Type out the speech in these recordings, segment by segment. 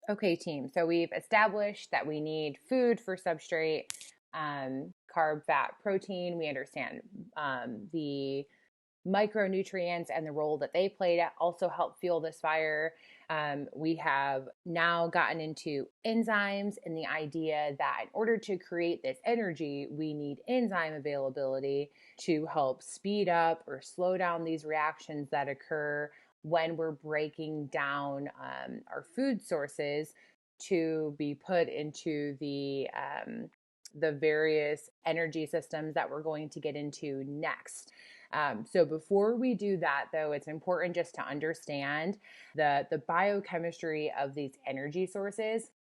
Okay, team. So we've established that we need food for substrate, carb, fat, protein. We understand the micronutrients and the role that they play to also help fuel this fire. We have now gotten into enzymes and the idea that in order to create this energy, we need enzyme availability to help speed up or slow down these reactions that occur when we're breaking down our food sources to be put into the various energy systems that we're going to get into next. So before we do that, though, it's important just to understand the biochemistry of these energy sources.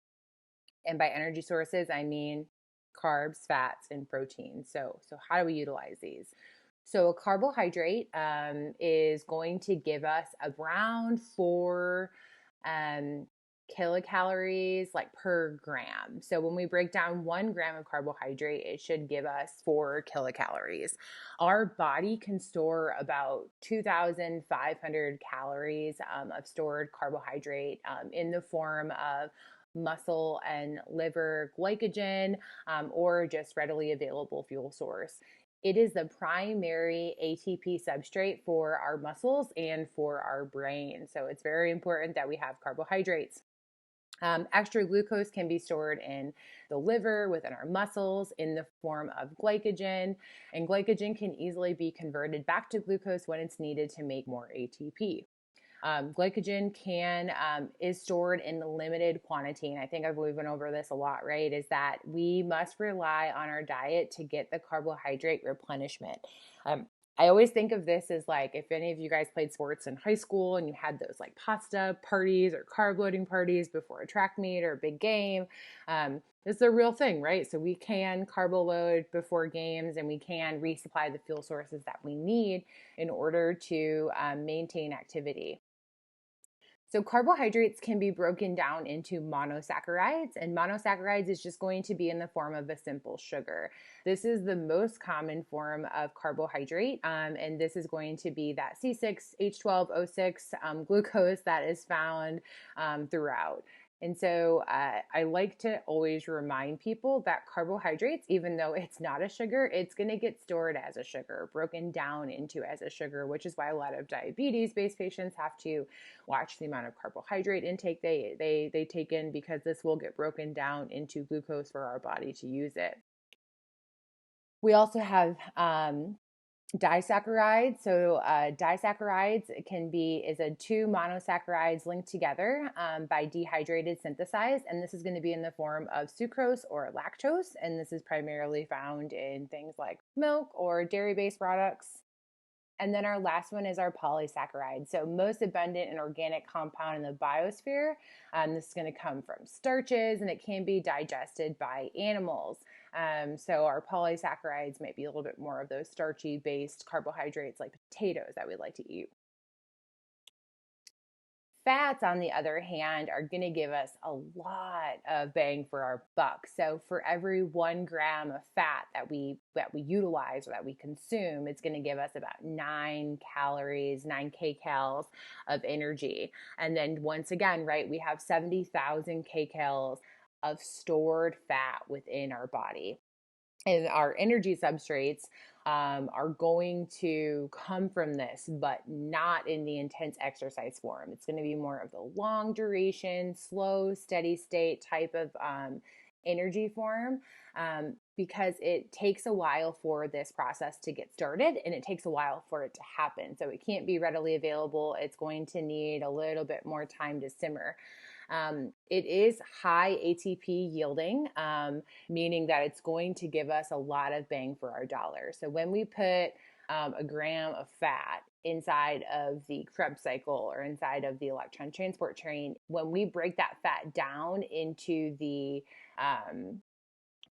And by energy sources, I mean carbs, fats, and protein. So how do we utilize these? So a carbohydrate is going to give us around 4 kilocalories like per gram. So when we break down 1 gram of carbohydrate, it should give us 4 kilocalories. Our body can store about 2,500 calories of stored carbohydrate in the form of muscle and liver glycogen, or just readily available fuel source. It is the primary ATP substrate for our muscles and for our brain. So it's very important that we have carbohydrates. Extra glucose can be stored in the liver, within our muscles, in the form of glycogen, and glycogen can easily be converted back to glucose when it's needed to make more ATP. Glycogen is stored in limited quantity, and I think we've been over this a lot, right? Is that we must rely on our diet to get the carbohydrate replenishment. I always think of this as like if any of you guys played sports in high school and you had those like pasta parties or carb loading parties before a track meet or a big game. It's a real thing, right? So we can carbo load before games and we can resupply the fuel sources that we need in order to maintain activity. So carbohydrates can be broken down into monosaccharides, and monosaccharides is just going to be in the form of a simple sugar. This is the most common form of carbohydrate, and this is going to be that C6H12O6 glucose that is found throughout. And so I like to always remind people that carbohydrates, even though it's not a sugar, it's going to get stored as a sugar, broken down into as a sugar, which is why a lot of diabetes-based patients have to watch the amount of carbohydrate intake they take in, because this will get broken down into glucose for our body to use it. We also have disaccharides. So disaccharides is a 2 monosaccharides linked together by dehydrated synthesized, and this is going to be in the form of sucrose or lactose, and this is primarily found in things like milk or dairy-based products. And then our last one is our polysaccharide. So most abundant and organic compound in the biosphere. This is going to come from starches, and it can be digested by animals. So our polysaccharides might be a little bit more of those starchy based carbohydrates like potatoes that we like to eat. Fats, on the other hand, are going to give us a lot of bang for our buck. So for every 1 gram of fat that we utilize or that we consume, it's going to give us about 9 calories, 9 kcals of energy. And then once again, right, we have 70,000 kcals of stored fat within our body. And our energy substrates are going to come from this, but not in the intense exercise form. It's going to be more of the long duration, slow, steady state type of energy form, because it takes a while for this process to get started and it takes a while for it to happen. So it can't be readily available. It's going to need a little bit more time to simmer. It is high ATP yielding, meaning that it's going to give us a lot of bang for our dollar. So when we put a gram of fat inside of the Krebs cycle or inside of the electron transport train, when we break that fat down into the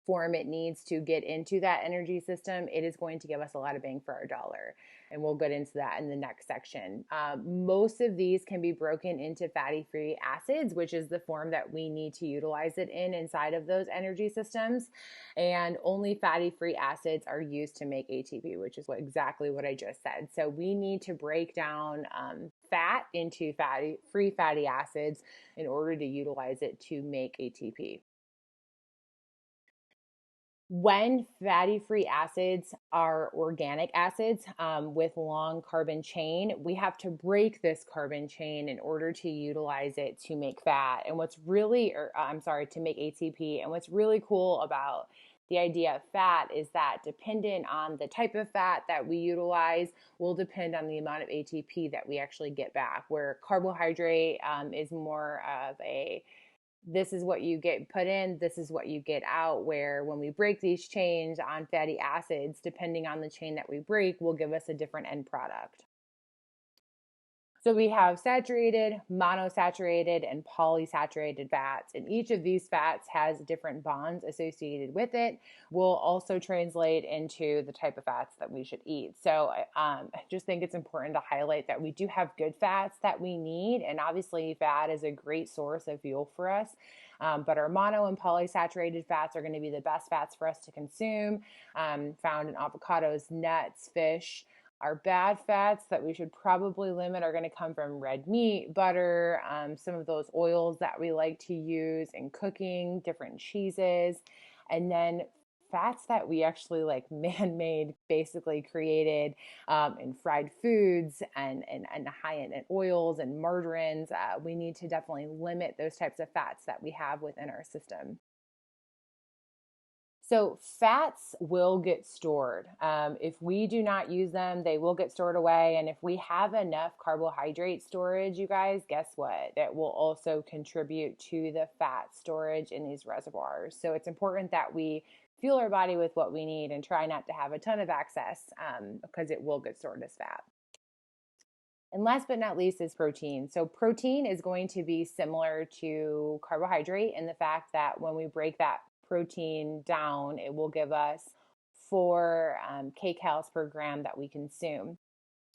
form it needs to get into that energy system, it is going to give us a lot of bang for our dollar. And we'll get into that in the next section. Most of these can be broken into fatty-free acids, which is the form that we need to utilize it inside of those energy systems. And only fatty-free acids are used to make ATP, which is exactly what I just said. So we need to break down fat into free fatty acids in order to utilize it to make ATP. When fatty-free acids are organic acids with long carbon chain, we have to break this carbon chain in order to utilize it to make fat. And what's really, to make ATP. And what's really cool about the idea of fat is that dependent on the type of fat that we utilize will depend on the amount of ATP that we actually get back. Where carbohydrate is more of a this is what you get put in, this is what you get out, where when we break these chains on fatty acids, depending on the chain that we break, will give us a different end product. So we have saturated, monosaturated, and polysaturated fats, and each of these fats has different bonds associated with it. Will also translate into the type of fats that we should eat. So I just think it's important to highlight that we do have good fats that we need, and obviously fat is a great source of fuel for us. But our mono and polysaturated fats are going to be the best fats for us to consume, found in avocados, nuts, fish. Our bad fats that we should probably limit are going to come from red meat, butter, some of those oils that we like to use in cooking, different cheeses, and then fats that we actually like man-made, basically created in fried foods and high-end oils and margarines. We need to definitely limit those types of fats that we have within our system. So fats will get stored. If we do not use them, they will get stored away. And if we have enough carbohydrate storage, you guys, guess what? That will also contribute to the fat storage in these reservoirs. So it's important that we fuel our body with what we need and try not to have a ton of excess because it will get stored as fat. And last but not least is protein. So protein is going to be similar to carbohydrate in the fact that when we break that protein down, it will give us 4 kcals per gram that we consume.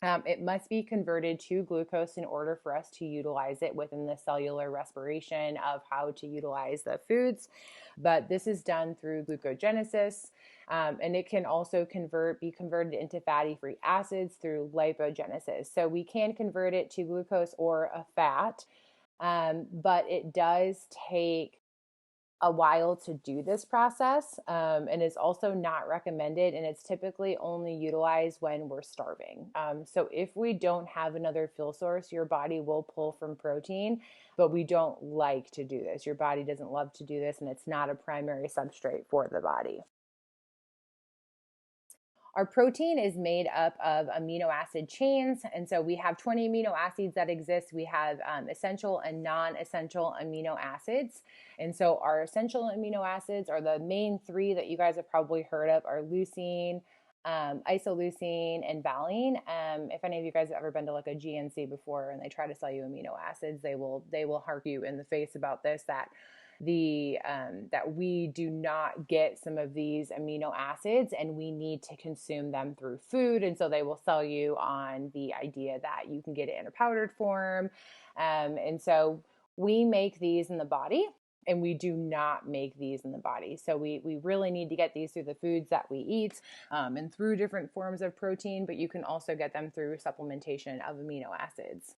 It must be converted to glucose in order for us to utilize it within the cellular respiration of how to utilize the foods. But this is done through glucogenesis. And it can also be converted into fatty-free acids through lipogenesis. So we can convert it to glucose or a fat, but it does take a while to do this process, and is also not recommended, and it's typically only utilized when we're starving. So if we don't have another fuel source, your body will pull from protein, but we don't like to do this. Your body doesn't love to do this, and it's not a primary substrate for the body. Our protein is made up of amino acid chains. And so we have 20 amino acids that exist. We have essential and non-essential amino acids. And so our essential amino acids are the main 3 that you guys have probably heard of are leucine, isoleucine, and valine. If any of you guys have ever been to like a GNC before and they try to sell you amino acids, they will harp you in the face about this, that we do not get some of these amino acids and we need to consume them through food. And so they will sell you on the idea that you can get it in a powdered form. And so we make these in the body, and we do not make these in the body. So we really need to get these through the foods that we eat, and through different forms of protein, but you can also get them through supplementation of amino acids.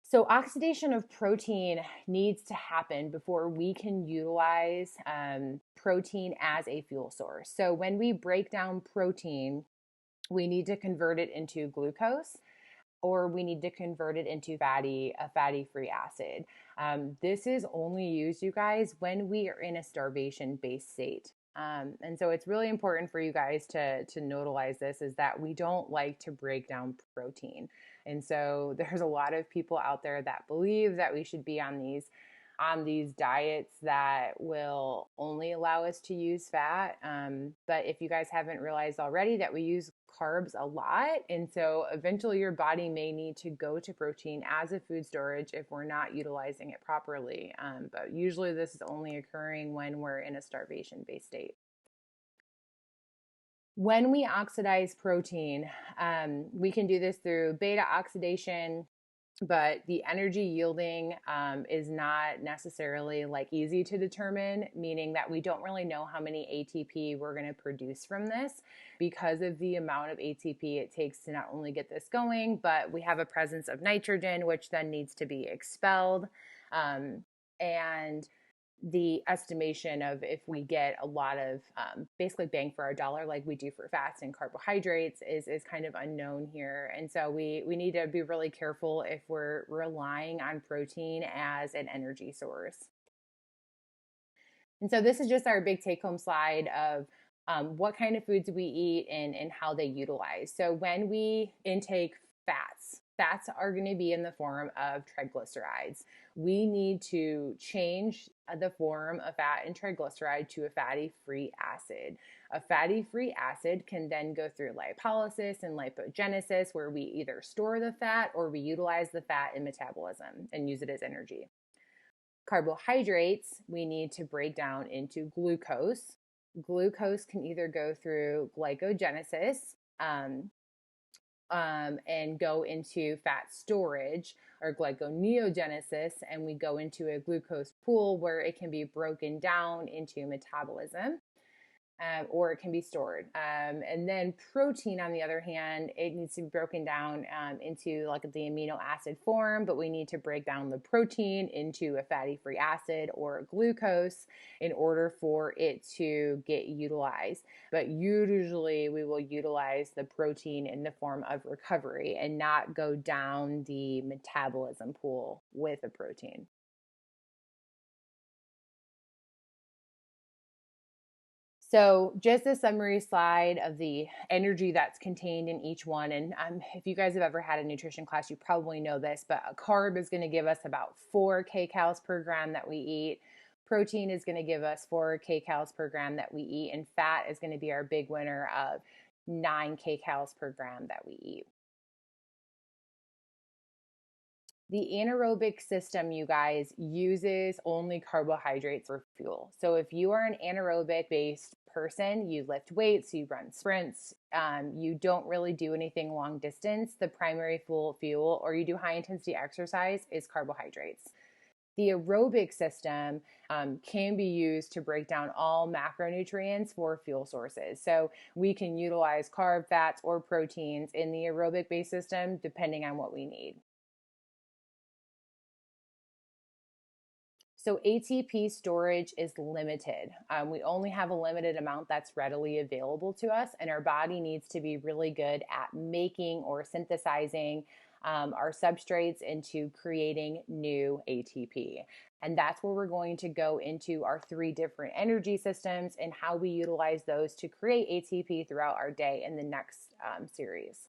So oxidation of protein needs to happen before we can utilize protein as a fuel source. So when we break down protein, we need to convert it into glucose, or we need to convert it into a fatty-free acid. This is only used, you guys, when we are in a starvation-based state. And so it's really important for you guys to notalize this, is that we don't like to break down protein. And so there's a lot of people out there that believe that we should be on these diets that will only allow us to use fat. But if you guys haven't realized already, that we use carbs a lot. And so eventually your body may need to go to protein as a food storage if we're not utilizing it properly. But usually this is only occurring when we're in a starvation-based state. When we oxidize protein, we can do this through beta oxidation, but the energy yielding is not necessarily like easy to determine, meaning that we don't really know how many ATP we're going to produce from this because of the amount of ATP it takes to not only get this going, but we have a presence of nitrogen, which then needs to be expelled. And the estimation of if we get a lot of basically bang for our dollar like we do for fats and carbohydrates is kind of unknown here. And so we need to be really careful if we're relying on protein as an energy source. And so this is just our big take home slide of what kind of foods we eat and how they utilize. So when we intake fats are going to be in the form of triglycerides. We need to change the form of fat and triglyceride to a fatty free acid. A fatty free acid can then go through lipolysis and lipogenesis, where we either store the fat or we utilize the fat in metabolism and use it as energy. Carbohydrates, we need to break down into glucose. Glucose can either go through glycogenesis, and go into fat storage, or glyconeogenesis, and we go into a glucose pool where it can be broken down into metabolism. Or it can be stored. And then protein, on the other hand, it needs to be broken down into like the amino acid form, but we need to break down the protein into a fatty free acid or glucose in order for it to get utilized. But usually we will utilize the protein in the form of recovery and not go down the metabolism pool with a protein. So just a summary slide of the energy that's contained in each one. And if you guys have ever had a nutrition class, you probably know this, but a carb is going to give us about 4 kcals per gram that we eat. Protein is going to give us 4 kcals per gram that we eat. And fat is going to be our big winner of 9 kcals per gram that we eat. The anaerobic system, you guys, uses only carbohydrates for fuel. So if you are an anaerobic based person, you lift weights, you run sprints, you don't really do anything long distance, the primary fuel, or you do high intensity exercise, is carbohydrates. The aerobic system can be used to break down all macronutrients for fuel sources. So we can utilize carb, fats, or proteins in the aerobic based system depending on what we need. So ATP storage is limited. We only have a limited amount that's readily available to us, and our body needs to be really good at making or synthesizing our substrates into creating new ATP. And that's where we're going to go into our 3 different energy systems and how we utilize those to create ATP throughout our day in the next series.